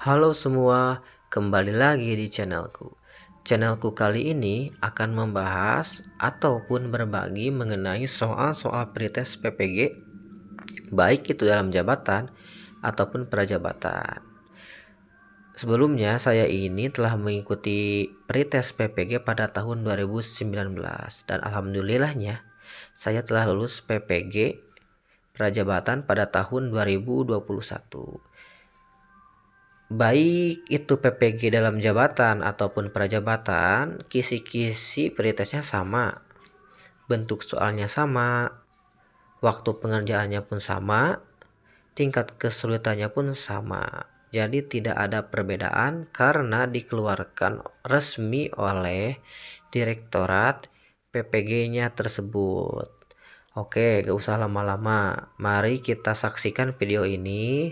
Halo semua, kembali lagi di channelku. Channelku kali ini akan membahas ataupun berbagi mengenai soal-soal pretest PPG, baik itu dalam jabatan ataupun prajabatan. Sebelumnya saya ini telah mengikuti pretest PPG pada tahun 2019 dan alhamdulillahnya saya telah lulus PPG prajabatan pada tahun 2021. Baik itu PPG dalam jabatan ataupun prajabatan, kisi-kisi pretestnya sama, bentuk soalnya sama, waktu pengerjaannya pun sama, tingkat kesulitannya pun sama. Jadi tidak ada perbedaan karena dikeluarkan resmi oleh Direktorat PPG-nya tersebut. Oke, gak usah lama-lama. Mari kita saksikan video ini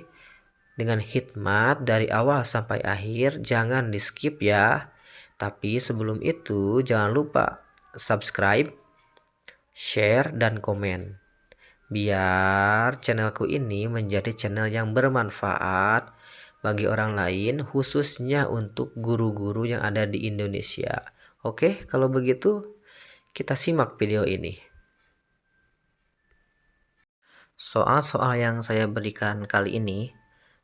dengan hikmat dari awal sampai akhir, jangan di skip ya. Tapi sebelum itu jangan lupa subscribe, share, dan komen. Biar channelku ini menjadi channel yang bermanfaat bagi orang lain, khususnya untuk guru-guru yang ada di Indonesia. Oke, kalau begitu kita simak video ini. Soal-soal yang saya berikan kali ini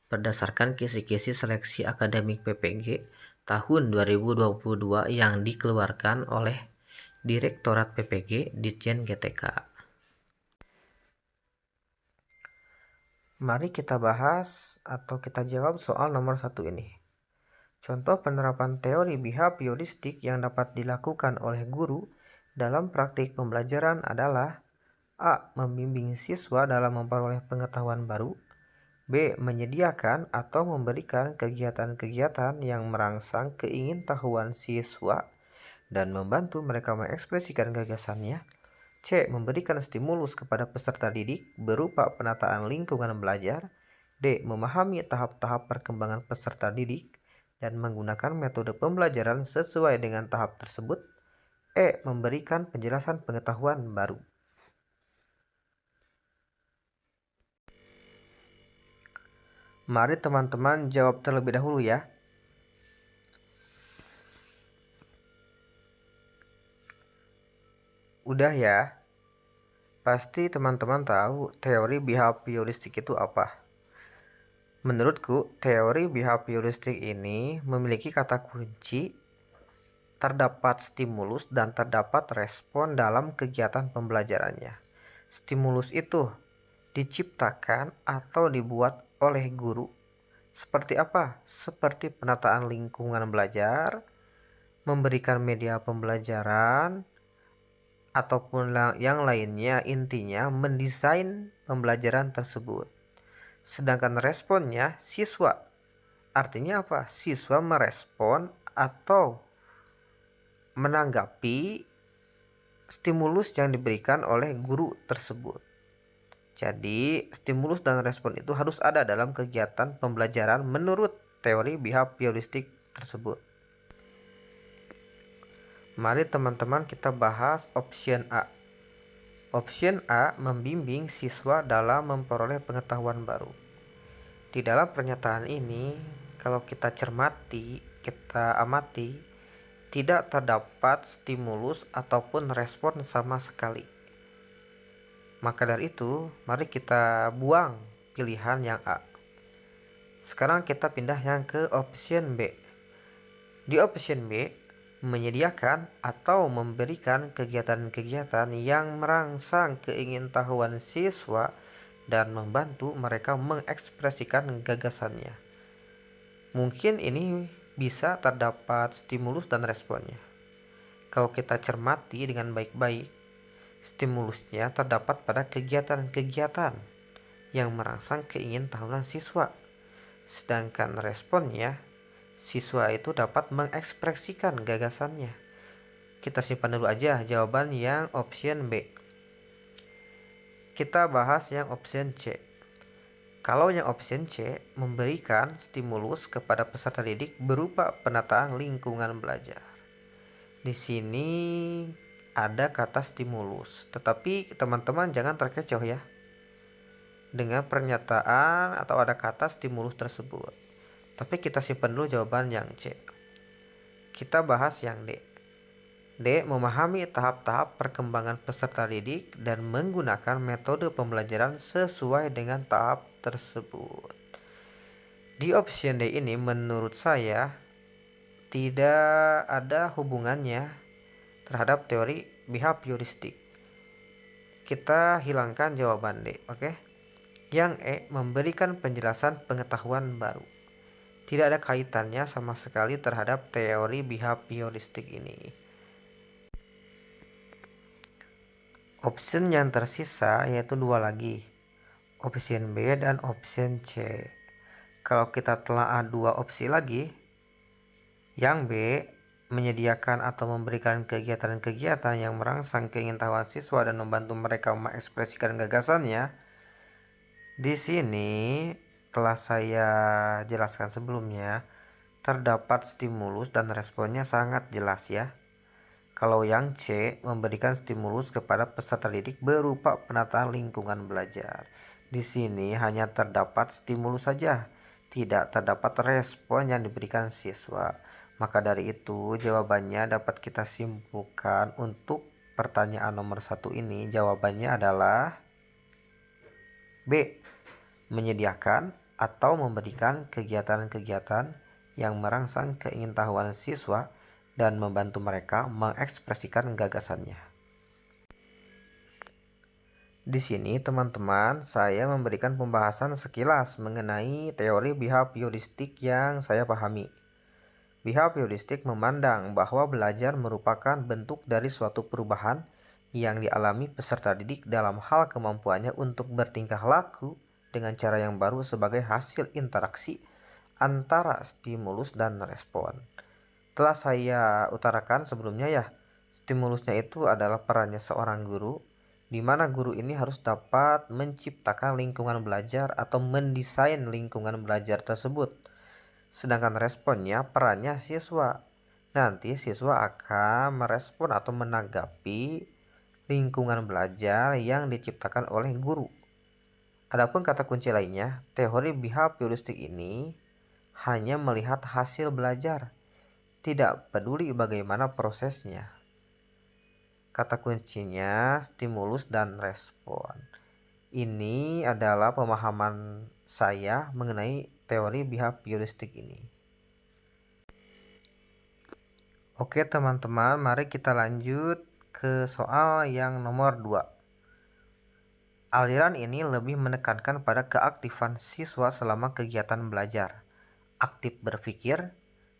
berdasarkan kisi-kisi seleksi akademik PPG tahun 2022 yang dikeluarkan oleh Direktorat PPG Ditjen GTK. Mari kita bahas atau kita jawab soal nomor 1 ini. Contoh penerapan teori behavioristik yang dapat dilakukan oleh guru dalam praktik pembelajaran adalah A. Membimbing siswa dalam memperoleh pengetahuan baru. B. Menyediakan atau memberikan kegiatan-kegiatan yang merangsang keingintahuan siswa dan membantu mereka mengekspresikan gagasannya. C. Memberikan stimulus kepada peserta didik berupa penataan lingkungan belajar. D. Memahami tahap-tahap perkembangan peserta didik dan menggunakan metode pembelajaran sesuai dengan tahap tersebut. E. Memberikan penjelasan pengetahuan baru. Mari teman-teman jawab terlebih dahulu ya. Udah ya? Pasti teman-teman tahu teori behavioristik itu apa. Menurutku, teori behavioristik ini memiliki kata kunci terdapat stimulus dan terdapat respon dalam kegiatan pembelajarannya. Stimulus itu diciptakan atau dibuat oleh guru. Seperti apa? Seperti penataan lingkungan belajar, memberikan media pembelajaran, ataupun yang lainnya, intinya mendesain pembelajaran tersebut. Sedangkan responnya siswa. Artinya apa? Siswa merespon atau menanggapi stimulus yang diberikan oleh guru tersebut. Jadi, stimulus dan respon itu harus ada dalam kegiatan pembelajaran menurut teori behavioristik tersebut. Mari teman-teman kita bahas option A. Option A membimbing siswa dalam memperoleh pengetahuan baru. Di dalam pernyataan ini, kalau kita cermati, kita amati, tidak terdapat stimulus ataupun respon sama sekali. Maka dari itu, mari kita buang pilihan yang A. Sekarang kita pindah yang ke option B. Di option B, menyediakan atau memberikan kegiatan-kegiatan yang merangsang keingintahuan siswa dan membantu mereka mengekspresikan gagasannya. Mungkin ini bisa terdapat stimulus dan responnya. Kalau kita cermati dengan baik-baik, stimulusnya terdapat pada kegiatan-kegiatan yang merangsang keingintahuan siswa. Sedangkan responnya, siswa itu dapat mengekspresikan gagasannya. Kita simpan dulu aja jawaban yang option B. Kita bahas yang option C. Kalau yang option C memberikan stimulus kepada peserta didik berupa penataan lingkungan belajar. Di sini ada kata stimulus, tetapi teman-teman jangan terkecoh ya dengan pernyataan atau ada kata stimulus tersebut. Tapi kita simpan dulu jawaban yang C. Kita bahas yang D. D. Memahami tahap-tahap perkembangan peserta didik dan menggunakan metode pembelajaran sesuai dengan tahap tersebut. Di option D ini menurut saya tidak ada hubungannya terhadap teori behavioristik. Kita hilangkan jawaban D, oke? Yang E, memberikan penjelasan pengetahuan baru. Tidak ada kaitannya sama sekali terhadap teori behavioristik ini. Option yang tersisa yaitu dua lagi, option B dan option C. Kalau kita telah dua opsi lagi, yang B menyediakan atau memberikan kegiatan-kegiatan yang merangsang keingintahuan siswa dan membantu mereka mengekspresikan gagasannya. Di sini telah saya jelaskan sebelumnya, terdapat stimulus dan responnya sangat jelas ya. Kalau yang C memberikan stimulus kepada peserta didik berupa penataan lingkungan belajar. Di sini hanya terdapat stimulus saja, tidak terdapat respon yang diberikan siswa. Maka dari itu jawabannya dapat kita simpulkan untuk pertanyaan nomor 1 ini, jawabannya adalah B. Menyediakan atau memberikan kegiatan-kegiatan yang merangsang keingintahuan siswa dan membantu mereka mengekspresikan gagasannya. Di sini teman-teman, saya memberikan pembahasan sekilas mengenai teori behavioristik yang saya pahami. Behavioristik memandang bahwa belajar merupakan bentuk dari suatu perubahan yang dialami peserta didik dalam hal kemampuannya untuk bertingkah laku dengan cara yang baru sebagai hasil interaksi antara stimulus dan respon. Telah saya utarakan sebelumnya ya, stimulusnya itu adalah perannya seorang guru, di mana guru ini harus dapat menciptakan lingkungan belajar atau mendesain lingkungan belajar tersebut. Sedangkan responnya perannya siswa. Nanti siswa akan merespon atau menanggapi lingkungan belajar yang diciptakan oleh guru. Adapun kata kunci lainnya, teori behavioristik ini hanya melihat hasil belajar, tidak peduli bagaimana prosesnya. Kata kuncinya stimulus dan respon. Ini adalah pemahaman saya mengenai teori behavioristik ini. Oke teman-teman, mari kita lanjut ke soal yang nomor 2. Aliran ini lebih menekankan pada keaktifan siswa selama kegiatan belajar, aktif berpikir,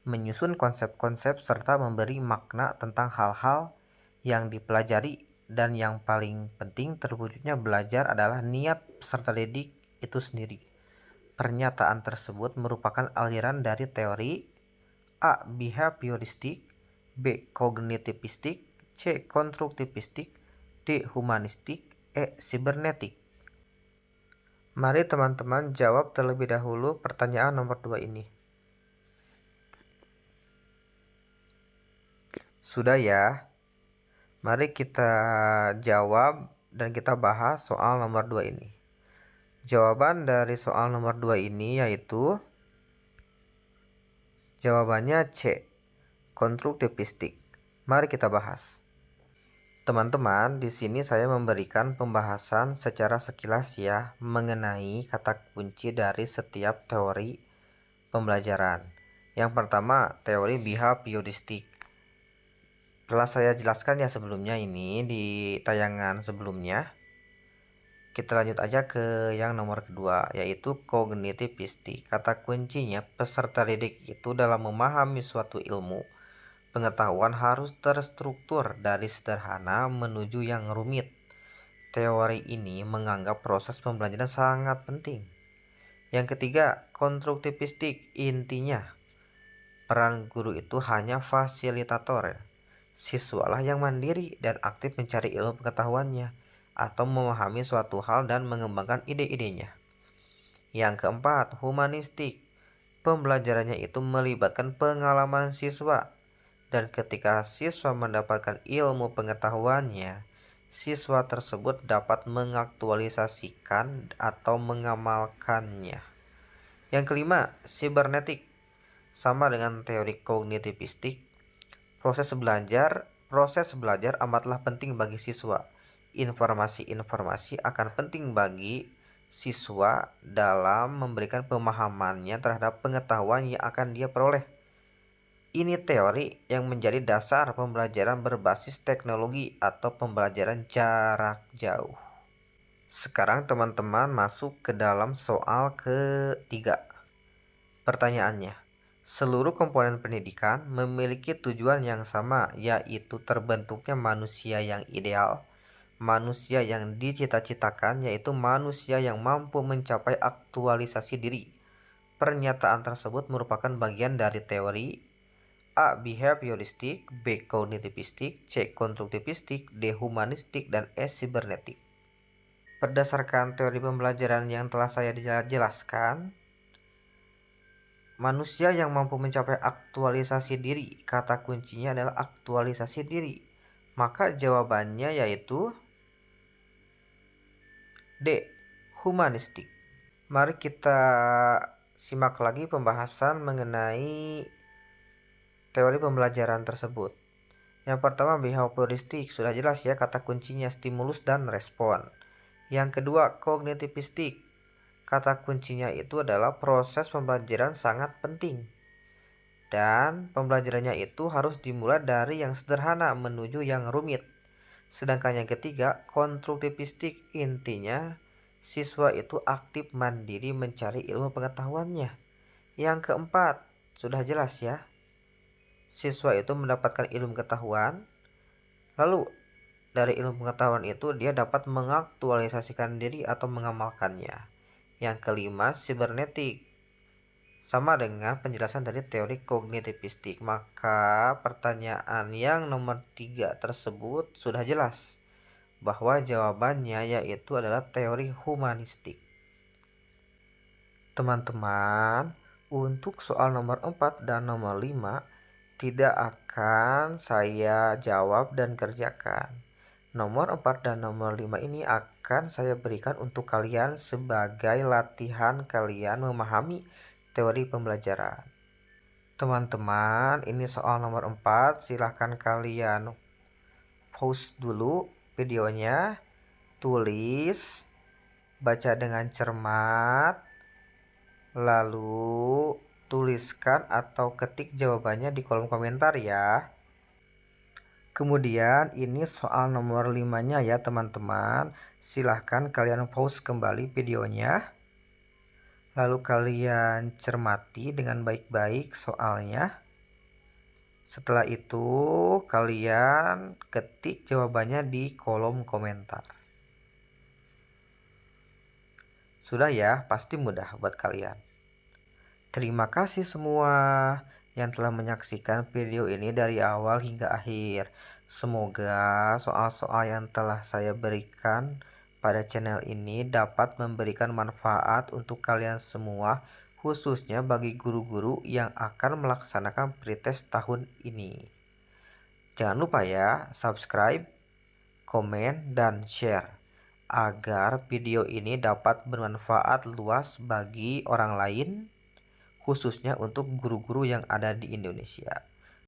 menyusun konsep-konsep serta memberi makna tentang hal-hal yang dipelajari, dan yang paling penting terwujudnya belajar adalah niat peserta didik itu sendiri. Pernyataan tersebut merupakan aliran dari teori A. Behavioristik, B. Kognitivistik, C. Konstruktivistik, D. Humanistik, E. Sibernetik. Mari teman-teman jawab terlebih dahulu pertanyaan nomor 2 ini. Sudah ya? Mari kita jawab dan kita bahas soal nomor 2 ini. Jawaban dari soal nomor 2 ini yaitu jawabannya C. Konstruktivistik. Mari kita bahas. Teman-teman, di sini saya memberikan pembahasan secara sekilas ya mengenai kata kunci dari setiap teori pembelajaran. Yang pertama, teori behavioristik. Telah saya jelaskan ya sebelumnya ini di tayangan sebelumnya. Kita lanjut aja ke yang nomor kedua, yaitu kognitivistik. Kata kuncinya, peserta didik itu dalam memahami suatu ilmu, pengetahuan harus terstruktur dari sederhana menuju yang rumit. Teori ini menganggap proses pembelajaran sangat penting. Yang ketiga, konstruktivistik. Intinya, peran guru itu hanya fasilitator. Siswalah yang mandiri dan aktif mencari ilmu pengetahuannya atau memahami suatu hal dan mengembangkan ide-idenya. Yang keempat, humanistik. Pembelajarannya itu melibatkan pengalaman siswa, dan ketika siswa mendapatkan ilmu pengetahuannya, siswa tersebut dapat mengaktualisasikan atau mengamalkannya. Yang kelima, sibernetik. Sama dengan teori kognitivistik, proses belajar amatlah penting bagi siswa. Informasi-informasi akan penting bagi siswa dalam memberikan pemahamannya terhadap pengetahuan yang akan dia peroleh. Ini teori yang menjadi dasar pembelajaran berbasis teknologi atau pembelajaran jarak jauh. Sekarang teman-teman masuk ke dalam soal ketiga. Pertanyaannya, seluruh komponen pendidikan memiliki tujuan yang sama, yaitu terbentuknya manusia yang ideal, manusia yang dicita-citakan, yaitu manusia yang mampu mencapai aktualisasi diri. Pernyataan tersebut merupakan bagian dari teori A. Behavioristik, B. Kognitivistik, C. Konstruktivistik, D. Humanistik, dan E. Sibernetik. Berdasarkan teori pembelajaran yang telah saya jelaskan, manusia yang mampu mencapai aktualisasi diri, kata kuncinya adalah aktualisasi diri. Maka jawabannya yaitu D. Humanistik. Mari kita simak lagi pembahasan mengenai teori pembelajaran tersebut. Yang pertama, behavioristik, sudah jelas ya, kata kuncinya stimulus dan respon. Yang kedua, kognitivistik, kata kuncinya itu adalah proses pembelajaran sangat penting. Dan pembelajarannya itu harus dimulai dari yang sederhana menuju yang rumit. Sedangkan yang ketiga, konstruktivistik, intinya siswa itu aktif mandiri mencari ilmu pengetahuannya. Yang keempat, sudah jelas ya, siswa itu mendapatkan ilmu pengetahuan, lalu dari ilmu pengetahuan itu dia dapat mengaktualisasikan diri atau mengamalkannya. Yang kelima, sibernetik, sama dengan penjelasan dari teori kognitivistik. Maka pertanyaan yang nomor 3 tersebut sudah jelas bahwa jawabannya yaitu adalah teori humanistik. Teman-teman, untuk soal nomor 4 dan nomor 5 tidak akan saya jawab dan kerjakan. Nomor 4 dan nomor 5 ini akan saya berikan untuk kalian sebagai latihan kalian memahami teori pembelajaran. Teman-teman, ini soal nomor 4, silahkan kalian pause dulu videonya, tulis, baca dengan cermat, lalu tuliskan atau ketik jawabannya di kolom komentar ya. Kemudian ini soal nomor 5-nya ya teman-teman. Silahkan kalian pause kembali videonya. Lalu kalian cermati dengan baik-baik soalnya. Setelah itu kalian ketik jawabannya di kolom komentar. Sudah ya, pasti mudah buat kalian. Terima kasih semua yang telah menyaksikan video ini dari awal hingga akhir. Semoga soal-soal yang telah saya berikan pada channel ini dapat memberikan manfaat untuk kalian semua, khususnya bagi guru-guru yang akan melaksanakan pretest tahun ini. Jangan lupa ya, subscribe, komen, dan share agar video ini dapat bermanfaat luas bagi orang lain, khususnya untuk guru-guru yang ada di Indonesia.